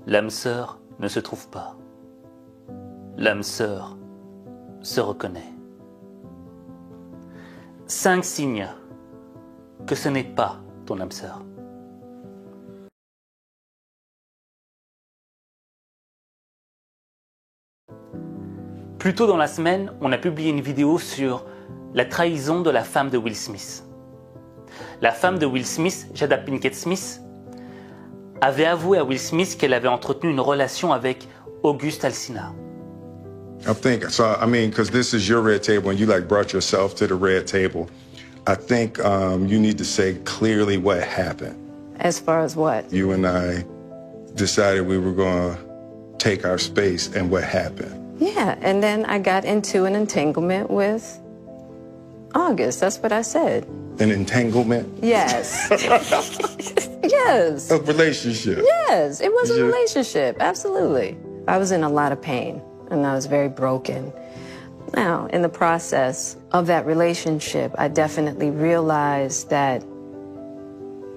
L'âme sœur ne se trouve pas. L'âme sœur se reconnaît. 5 signes que ce n'est pas ton âme sœur. Plus tôt dans la semaine, on a publié une vidéo sur la trahison de la femme de Will Smith. La femme de Will Smith, Jada Pinkett Smith, avait avoué à Will Smith qu'elle avait entretenu une relation avec August Alsina. I think so. I mean, because this is your red table, and you like brought yourself to the red table. I think you need to say clearly what happened. As far as what? You and I decided we were going to take our space, and what happened? Yeah, and then I got into an entanglement with August. That's what I said. An entanglement? Yes. Yes. A relationship? Yes, it was a relationship, absolutely. I was in a lot of pain, and I was very broken. Now, in the process of that relationship, I definitely realized that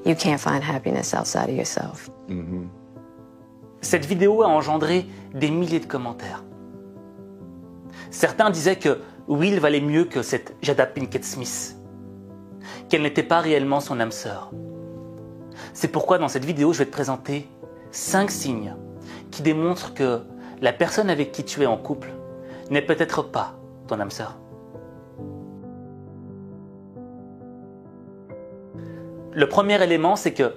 you can't find happiness outside of yourself. Mm-hmm. Cette vidéo a engendré des milliers de commentaires. Certains disaient que Will valait mieux que cette Jada Pinkett Smith, qu'elle n'était pas réellement son âme sœur. C'est pourquoi dans cette vidéo, je vais te présenter 5 signes qui démontrent que la personne avec qui tu es en couple n'est peut-être pas ton âme sœur. Le premier élément, c'est que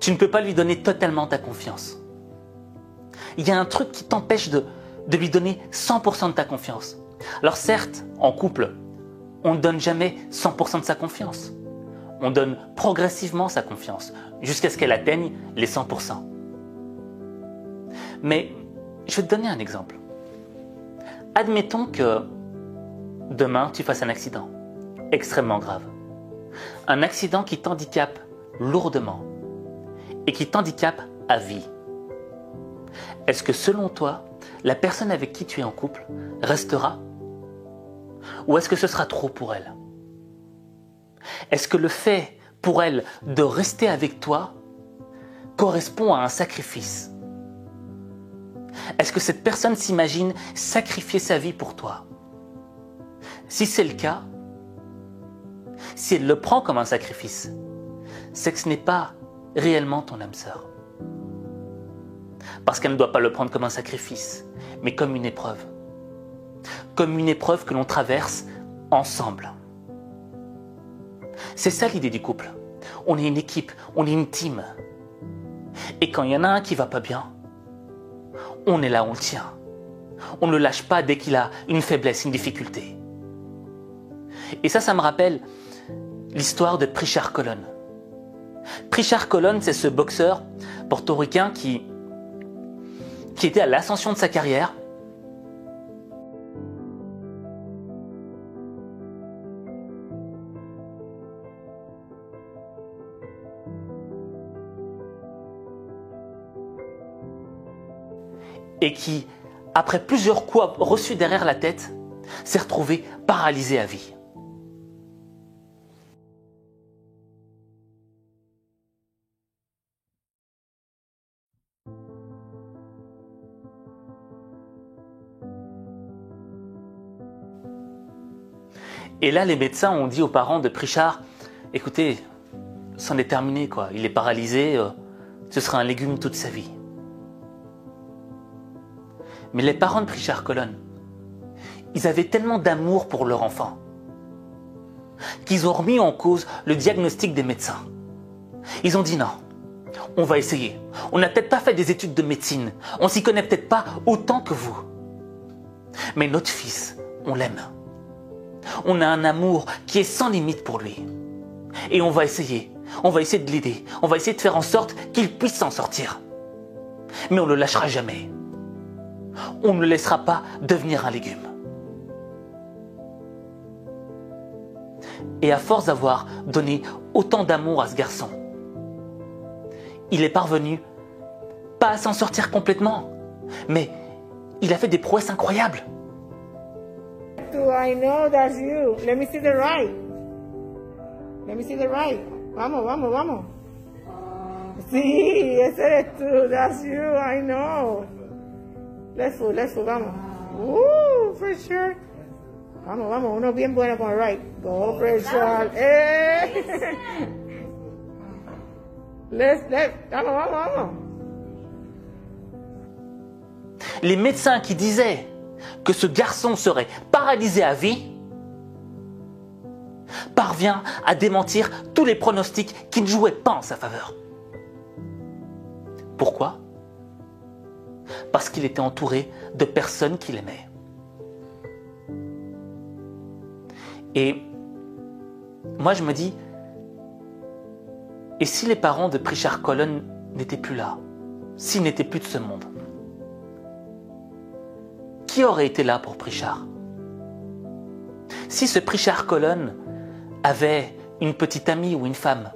tu ne peux pas lui donner totalement ta confiance. Il y a un truc qui t'empêche de lui donner 100% de ta confiance. Alors certes, en couple, on ne donne jamais 100% de sa confiance. On donne progressivement sa confiance, jusqu'à ce qu'elle atteigne les 100%. Mais je vais te donner un exemple. Admettons que demain, tu fasses un accident extrêmement grave. Un accident qui t'handicape lourdement et qui t'handicape à vie. Est-ce que selon toi, la personne avec qui tu es en couple restera? Ou est-ce que ce sera trop pour elle? Est-ce que le fait pour elle de rester avec toi correspond à un sacrifice? Est-ce que cette personne s'imagine sacrifier sa vie pour toi? Si c'est le cas, si elle le prend comme un sacrifice, c'est que ce n'est pas réellement ton âme sœur. Parce qu'elle ne doit pas le prendre comme un sacrifice, mais comme une épreuve. Comme une épreuve que l'on traverse ensemble. C'est ça l'idée du couple. On est une équipe, on est une team. Et quand il y en a un qui va pas bien, on est là, on le tient. On ne le lâche pas dès qu'il a une faiblesse, une difficulté. Et ça me rappelle l'histoire de Prichard Colón. Prichard Colón, c'est ce boxeur portoricain qui était à l'ascension de sa carrière. Et qui, après plusieurs coups reçus derrière la tête, s'est retrouvé paralysé à vie. Et là, les médecins ont dit aux parents de Prichard, écoutez, c'en est terminé, quoi. Il est paralysé, ce sera un légume toute sa vie. Mais les parents de Prichard Colón, ils avaient tellement d'amour pour leur enfant qu'ils ont remis en cause le diagnostic des médecins. Ils ont dit non, on va essayer. On n'a peut-être pas fait des études de médecine, on s'y connaît peut-être pas autant que vous. Mais notre fils, on l'aime. On a un amour qui est sans limite pour lui. Et on va essayer de l'aider, on va essayer de faire en sorte qu'il puisse s'en sortir. Mais on ne le lâchera jamais. On ne le laissera pas devenir un légume. Et à force d'avoir donné autant d'amour à ce garçon, il est parvenu, pas à s'en sortir complètement, mais il a fait des prouesses incroyables. I know that's you. Let me see the right. Let me see the right. Vamos, vamos, vamos. Sí, ese eres tú. That's you. I know. Let's fool, vamos. For sure. Vamos, uno bien bueno con el right. Go, pressure. Vamos. Les médecins qui disaient que ce garçon serait paralysé à vie parvient à démentir tous les pronostics qui ne jouaient pas en sa faveur. Pourquoi? Parce qu'il était entouré de personnes qu'il aimait. Et moi je me dis, et si les parents de Pritchard Colon n'étaient plus là, s'ils n'étaient plus de ce monde, qui aurait été là pour Pritchard? Si ce Pritchard Colon avait une petite amie ou une femme,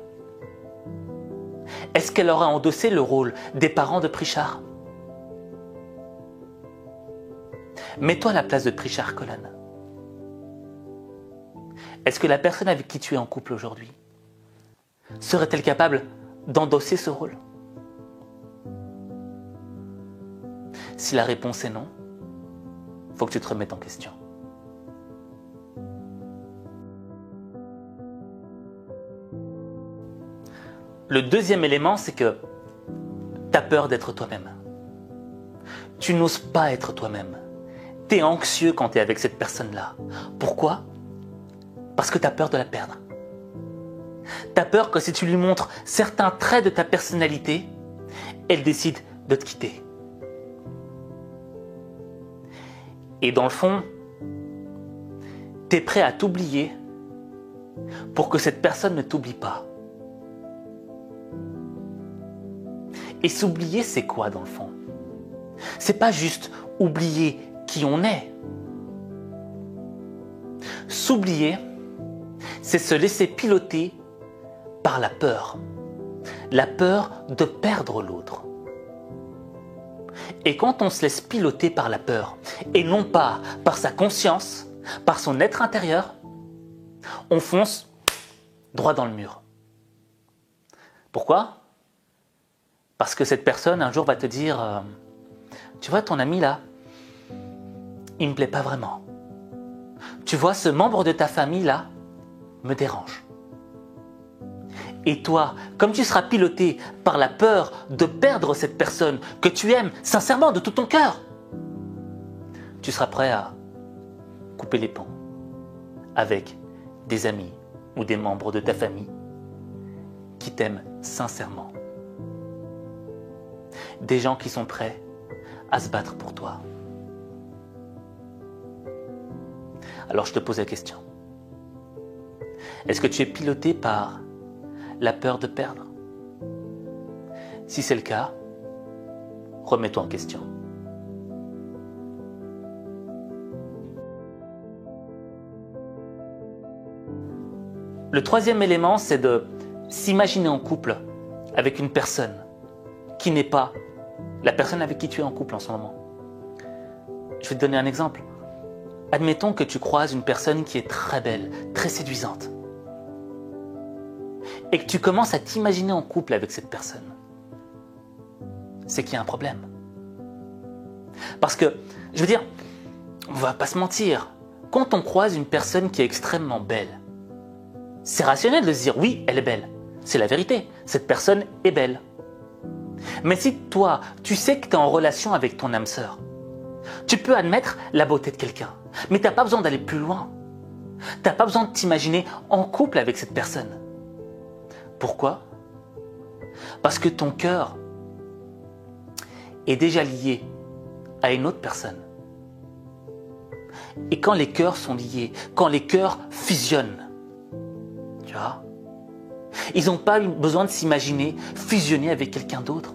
est-ce qu'elle aurait endossé le rôle des parents de Pritchard? Mets-toi à la place de Pritchard Colon. Est-ce que la personne avec qui tu es en couple aujourd'hui serait-elle capable d'endosser ce rôle? Si la réponse est non, il faut que tu te remettes en question. Le deuxième élément, c'est que tu as peur d'être toi-même. Tu n'oses pas être toi-même. Tu es anxieux quand tu es avec cette personne-là. Pourquoi? Parce que tu as peur de la perdre. Tu as peur que si tu lui montres certains traits de ta personnalité, elle décide de te quitter. Et dans le fond, tu es prêt à t'oublier pour que cette personne ne t'oublie pas. Et s'oublier, c'est quoi dans le fond? C'est pas juste oublier qui on est. S'oublier, c'est se laisser piloter par la peur de perdre l'autre. Et quand on se laisse piloter par la peur, et non pas par sa conscience, par son être intérieur, on fonce droit dans le mur. Pourquoi? Parce que cette personne un jour va te dire tu vois ton ami là, il me plaît pas vraiment. Tu vois ce membre de ta famille là me dérange. Et toi, comme tu seras piloté par la peur de perdre cette personne que tu aimes sincèrement de tout ton cœur, tu seras prêt à couper les ponts avec des amis ou des membres de ta famille qui t'aiment sincèrement. Des gens qui sont prêts à se battre pour toi. Alors je te pose la question. Est-ce que tu es piloté par la peur de perdre? Si c'est le cas, remets-toi en question. Le troisième élément, c'est de s'imaginer en couple avec une personne qui n'est pas la personne avec qui tu es en couple en ce moment. Je vais te donner un exemple. Admettons que tu croises une personne qui est très belle, très séduisante, et que tu commences à t'imaginer en couple avec cette personne. C'est qu'il y a un problème. Parce que, je veux dire, on va pas se mentir, quand on croise une personne qui est extrêmement belle, c'est rationnel de se dire oui, elle est belle. C'est la vérité, cette personne est belle. Mais si toi, tu sais que tu es en relation avec ton âme sœur, tu peux admettre la beauté de quelqu'un, mais tu n'as pas besoin d'aller plus loin. Tu n'as pas besoin de t'imaginer en couple avec cette personne. Pourquoi? Parce que ton cœur est déjà lié à une autre personne. Et quand les cœurs sont liés, quand les cœurs fusionnent, tu vois, ils n'ont pas besoin de s'imaginer fusionner avec quelqu'un d'autre.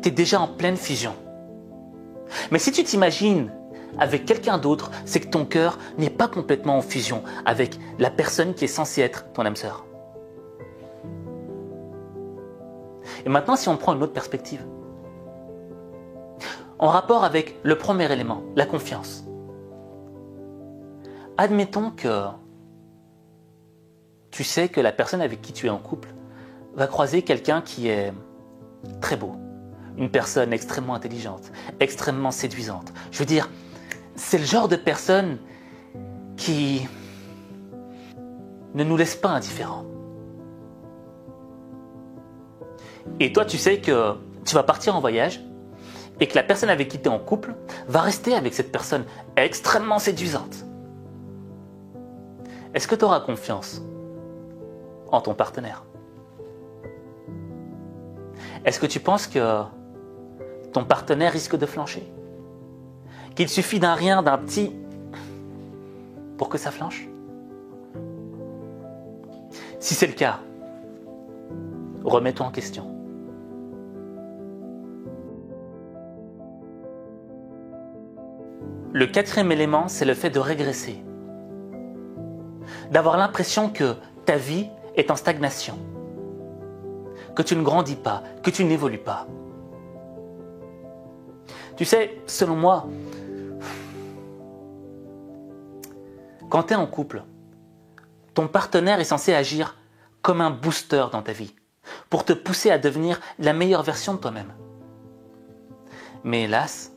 Tu es déjà en pleine fusion. Mais si tu t'imagines avec quelqu'un d'autre, c'est que ton cœur n'est pas complètement en fusion avec la personne qui est censée être ton âme sœur. Et maintenant, si on prend une autre perspective, en rapport avec le premier élément, la confiance. Admettons que tu sais que la personne avec qui tu es en couple va croiser quelqu'un qui est très beau, une personne extrêmement intelligente, extrêmement séduisante. Je veux dire, c'est le genre de personne qui ne nous laisse pas indifférents. Et toi, tu sais que tu vas partir en voyage et que la personne avec qui tu es en couple va rester avec cette personne extrêmement séduisante. Est-ce que tu auras confiance en ton partenaire? Est-ce que tu penses que ton partenaire risque de flancher? Qu'il suffit d'un rien, d'un petit pour que ça flanche? Si c'est le cas, remets-toi en question. Le quatrième élément, c'est le fait de régresser. D'avoir l'impression que ta vie est en stagnation. Que tu ne grandis pas, que tu n'évolues pas. Tu sais, selon moi, quand tu es en couple, ton partenaire est censé agir comme un booster dans ta vie, pour te pousser à devenir la meilleure version de toi-même. Mais hélas,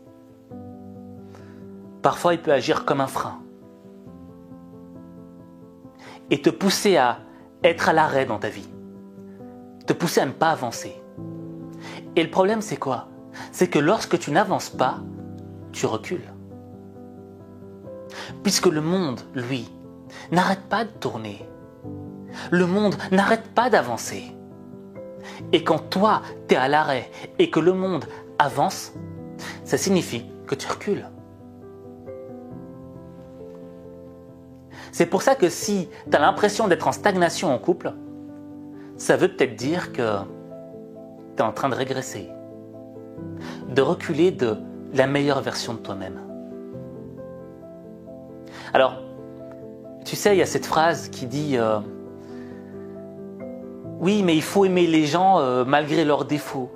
parfois il peut agir comme un frein et te pousser à être à l'arrêt dans ta vie, te pousser à ne pas avancer. Et le problème, c'est quoi? C'est que lorsque tu n'avances pas, tu recules. Puisque le monde, lui, n'arrête pas de tourner. Le monde n'arrête pas d'avancer. Et quand toi, tu es à l'arrêt et que le monde avance, ça signifie que tu recules. C'est pour ça que si tu as l'impression d'être en stagnation en couple, ça veut peut-être dire que tu es en train de régresser, de reculer de la meilleure version de toi-même. Alors, tu sais, il y a cette phrase qui dit oui, mais il faut aimer les gens malgré leurs défauts.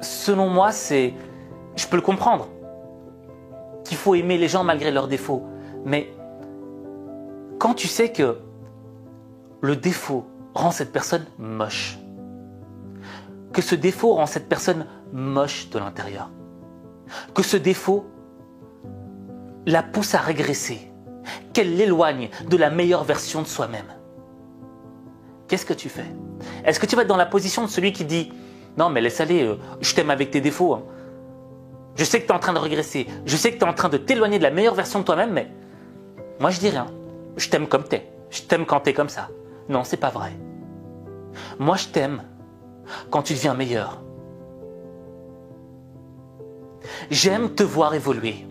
Selon moi, je peux le comprendre, qu'il faut aimer les gens malgré leurs défauts. Mais quand tu sais que le défaut rend cette personne moche, que ce défaut rend cette personne moche de l'intérieur, que ce défaut la pousse à régresser, qu'elle l'éloigne de la meilleure version de soi-même, qu'est-ce que tu fais? Est-ce que tu vas être dans la position de celui qui dit « Non mais laisse aller, je t'aime avec tes défauts, hein. Je sais que tu es en train de régresser, je sais que tu es en train de t'éloigner de la meilleure version de toi-même, mais moi je dis rien, je t'aime comme t'es, je t'aime quand t'es comme ça. » Non, c'est pas vrai. Moi je t'aime quand tu deviens meilleur. J'aime te voir évoluer.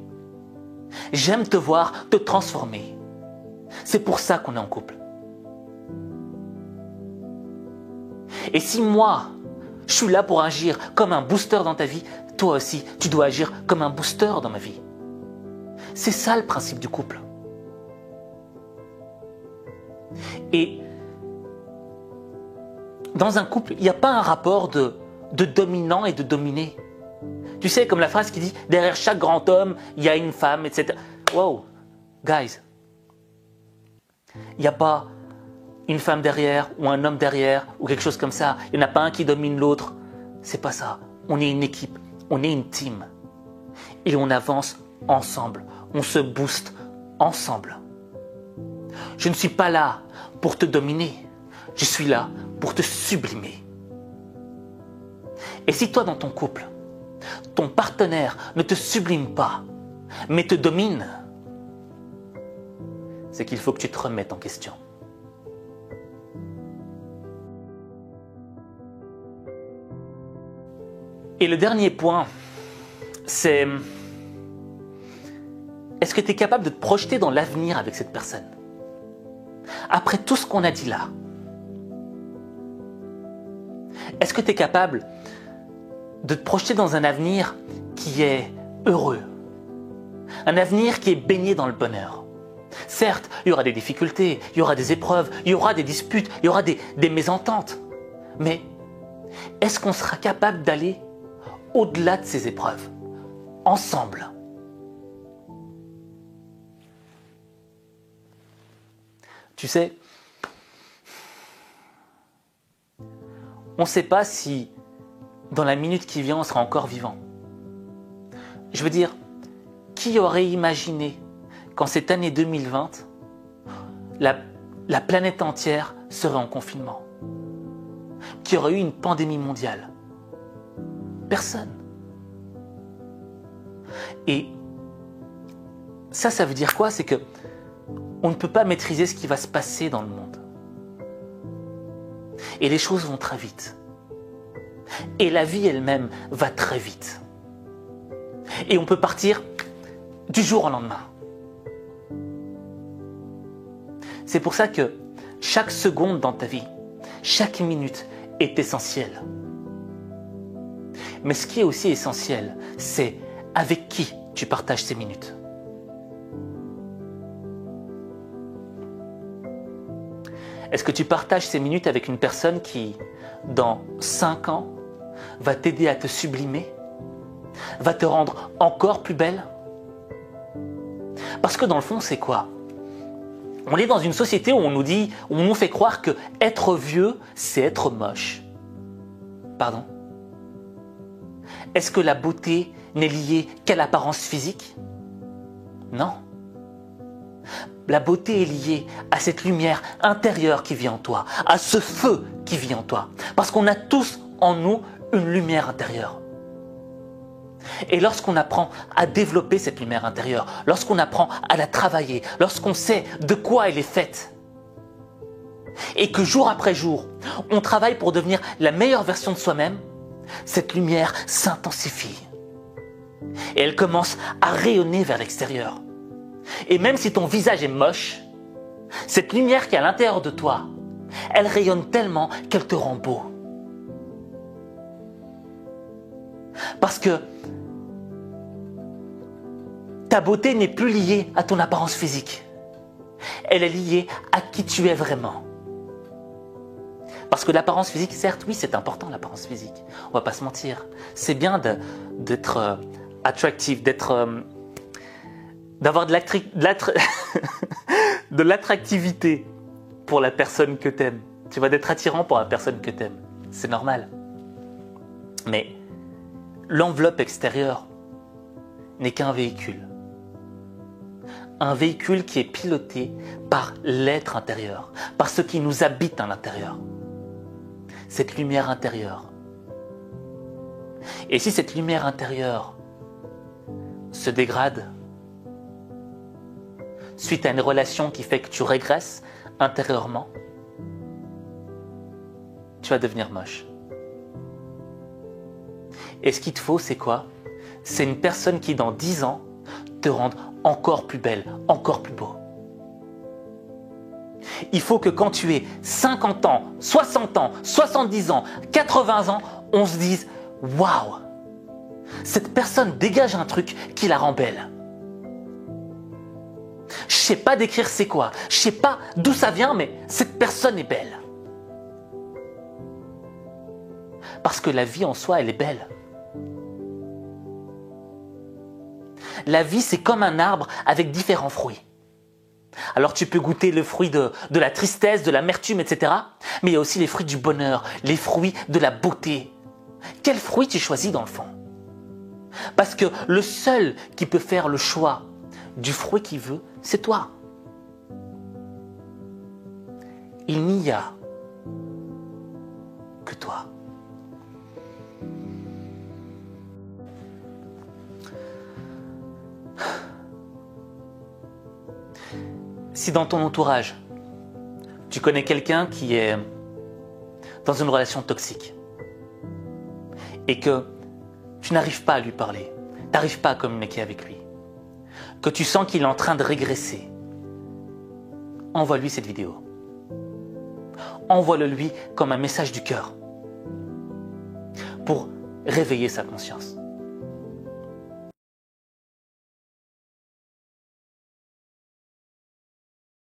J'aime te voir te transformer. C'est pour ça qu'on est en couple. Et si moi, je suis là pour agir comme un booster dans ta vie, toi aussi, tu dois agir comme un booster dans ma vie. C'est ça le principe du couple. Et dans un couple, il n'y a pas un rapport de dominant et de dominé. Tu sais, comme la phrase qui dit « derrière chaque grand homme, il y a une femme, etc. » Wow, guys, il n'y a pas une femme derrière ou un homme derrière ou quelque chose comme ça. Il n'y en a pas un qui domine l'autre. C'est pas ça. On est une équipe, on est une team. Et on avance ensemble. On se booste ensemble. Je ne suis pas là pour te dominer. Je suis là pour te sublimer. Et si toi, dans ton couple, ton partenaire ne te sublime pas, mais te domine, c'est qu'il faut que tu te remettes en question. Et le dernier point, c'est: est-ce que tu es capable de te projeter dans l'avenir avec cette personne? Après tout ce qu'on a dit là, est-ce que tu es capable de te projeter dans un avenir qui est heureux? Un avenir qui est baigné dans le bonheur? Certes, il y aura des difficultés, il y aura des épreuves, il y aura des disputes, il y aura des mésententes. Mais est-ce qu'on sera capable d'aller au-delà de ces épreuves, ensemble? Tu sais, on ne sait pas si dans la minute qui vient, on sera encore vivant. Je veux dire, qui aurait imaginé qu'en cette année 2020, la planète entière serait en confinement? Qu'il y aurait eu une pandémie mondiale? Personne. Et ça veut dire quoi? C'est que on ne peut pas maîtriser ce qui va se passer dans le monde. Et les choses vont très vite. Et la vie elle-même va très vite. Et on peut partir du jour au lendemain. C'est pour ça que chaque seconde dans ta vie, chaque minute est essentielle. Mais ce qui est aussi essentiel, c'est avec qui tu partages ces minutes. Est-ce que tu partages ces minutes avec une personne qui, dans 5 ans, va t'aider à te sublimer, va te rendre encore plus belle? Parce que dans le fond, c'est quoi? On est dans une société où on nous fait croire que être vieux, c'est être moche. Pardon? Est-ce que la beauté n'est liée qu'à l'apparence physique? Non. La beauté est liée à cette lumière intérieure qui vit en toi, à ce feu qui vit en toi. Parce qu'on a tous en nous une lumière intérieure. Et lorsqu'on apprend à développer cette lumière intérieure, lorsqu'on apprend à la travailler, lorsqu'on sait de quoi elle est faite, et que jour après jour, on travaille pour devenir la meilleure version de soi-même, cette lumière s'intensifie. Et elle commence à rayonner vers l'extérieur. Et même si ton visage est moche, cette lumière qui est à l'intérieur de toi, elle rayonne tellement qu'elle te rend beau. Parce que ta beauté n'est plus liée à ton apparence physique. Elle est liée à qui tu es vraiment. Parce que l'apparence physique, certes, oui, c'est important l'apparence physique. On va pas se mentir. C'est bien d'être attractif, d'avoir de l'attractivité pour la personne que t'aimes. Tu vois, d'être attirant pour la personne que t'aimes. C'est normal. Mais l'enveloppe extérieure n'est qu'un véhicule. Un véhicule qui est piloté par l'être intérieur, par ce qui nous habite à l'intérieur. Cette lumière intérieure. Et si cette lumière intérieure se dégrade suite à une relation qui fait que tu régresses intérieurement, tu vas devenir moche. Et ce qu'il te faut, c'est quoi? C'est une personne qui, dans 10 ans, te rende encore plus belle, encore plus beau. Il faut que quand tu aies 50 ans, 60 ans, 70 ans, 80 ans, on se dise « Waouh, cette personne dégage un truc qui la rend belle. » Je sais pas décrire c'est quoi, je sais pas d'où ça vient, mais cette personne est belle. Parce que la vie en soi, elle est belle. La vie, c'est comme un arbre avec différents fruits. Alors tu peux goûter le fruit de la tristesse, de l'amertume, etc. Mais il y a aussi les fruits du bonheur, les fruits de la beauté. Quel fruit tu choisis dans le fond? Parce que le seul qui peut faire le choix du fruit qu'il veut, c'est toi. Il n'y a que toi. Si dans ton entourage, tu connais quelqu'un qui est dans une relation toxique et que tu n'arrives pas à lui parler, tu n'arrives pas à communiquer avec lui, que tu sens qu'il est en train de régresser, envoie-lui cette vidéo. Envoie-le lui comme un message du cœur pour réveiller sa conscience.